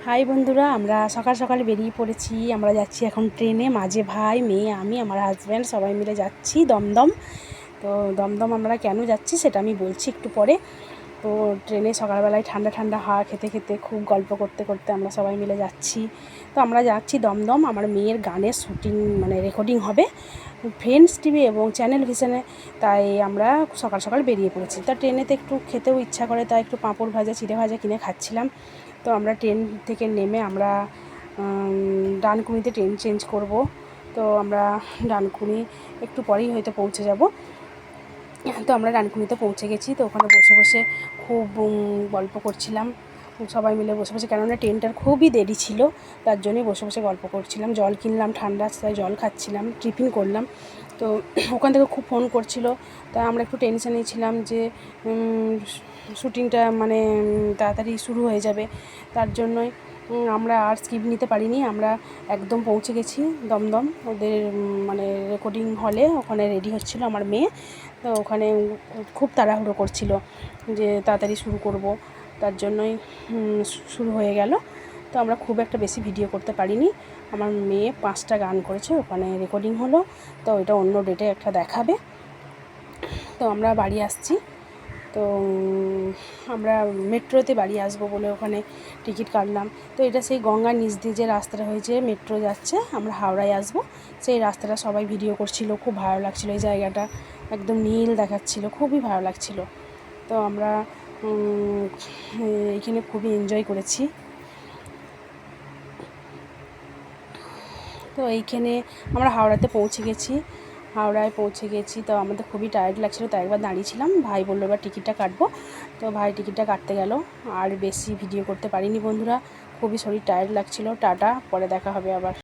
High বন্ধুরা, আমরা সকাল সকাল বেরিয়ে পড়েছি। আমরা যাচ্ছি এখন ট্রেনে, মাঝে ভাই, মেয়ে, আমি, আমার হাজব্যান্ড সবাই মিলে যাচ্ছি দমদম। তো দমদম আমরা কেন যাচ্ছি সেটা আমি বলছি একটু পরে। তো ট্রেনে সকালবেলায় ঠান্ডা ঠান্ডা হাওয়া খেতে খেতে খুব গল্প করতে করতে আমরা সবাই মিলে যাচ্ছি। তো আমরা যাচ্ছি দমদম। আমার মেয়ের গানের শ্যুটিং রেকর্ডিং হবে ফ্রেন্ডস টিভি এবং চ্যানেল ভিশনে। তাই আমরা সকাল সকাল বেরিয়ে পড়েছি। তা ট্রেনেতে একটু খেতেও ইচ্ছা করে, তাই একটু পাঁপড় ভাজা, চিড়ে ভাজা কিনে খাচ্ছিলাম। তো আমরা ট্রেন থেকে নেমে আমরা ডানকুনিতে ট্রেন চেঞ্জ করব। তো আমরা ডানকুনি একটু পরেই হয়তো পৌঁছে যাব। তো আমরা ডানকুনিতে পৌঁছে গেছি। তো ওখানে বসে বসে খুব গল্প করছিলাম সবাই মিলে বসে বসে, কেননা ট্রেনটার খুবই দেরি ছিল, তার জন্যই বসে বসে গল্প করছিলাম। জল কিনলাম ঠান্ডা, তাই জল খাচ্ছিলাম, টিফিন করলাম। তো ওখান থেকে খুব ফোন করছিল, তাই আমরা একটু টেনশানে ছিলাম যে শ্যুটিংটা তাড়াতাড়ি শুরু হয়ে যাবে, তার জন্যই আমরা আর স্কিপ নিতে পারিনি। আমরা একদম পৌঁছে গেছি দমদম, ওদের রেকর্ডিং হলে। ওখানে রেডি হচ্ছিলো আমার মেয়ে। তো ওখানে খুব তাড়াহুড়ো করছিল যে তাড়াতাড়ি শুরু করব, তার জন্যই শুরু হয়ে গেল। তো আমরা খুব একটা বেশি ভিডিও করতে পারিনি। আমার মেয়ে 5টা গান করেছে, ওখানে রেকর্ডিং হলো। তো এটা অন্য ডেটে একটা দেখাবে। তো আমরা বাড়ি আসছি। তো আমরা মেট্রোতে বাড়ি আসবো বলে ওখানে টিকিট কাটলাম। তো এটা সেই গঙ্গার নিচ দিয়ে যে রাস্তাটা হয়েছে, মেট্রো যাচ্ছে, আমরা হাওড়ায় আসবো, সেই রাস্তাটা সবাই ভিডিও করছিল। খুব ভালো লাগছিলো, এই জায়গাটা একদম নীল দেখাচ্ছিলো, খুবই ভালো লাগছিলো। তো আমরা এইখানে খুবই এনজয় করেছি। তো এইখানে আমরা হাওড়ায় পৌঁছে গেছি। তো আমাদের খুবই টায়ার্ড লাগছিলো, তো একবার দাঁড়িয়েছিলাম। ভাই বললো এবার টিকিটটা কাটবো। তো ভাই টিকিটটা কাটতে গেল। আর বেশি ভিডিও করতে পারিনি বন্ধুরা, খুবই শরীর টায়ার্ড লাগছিলো। টাটা, পরে দেখা হবে আবার।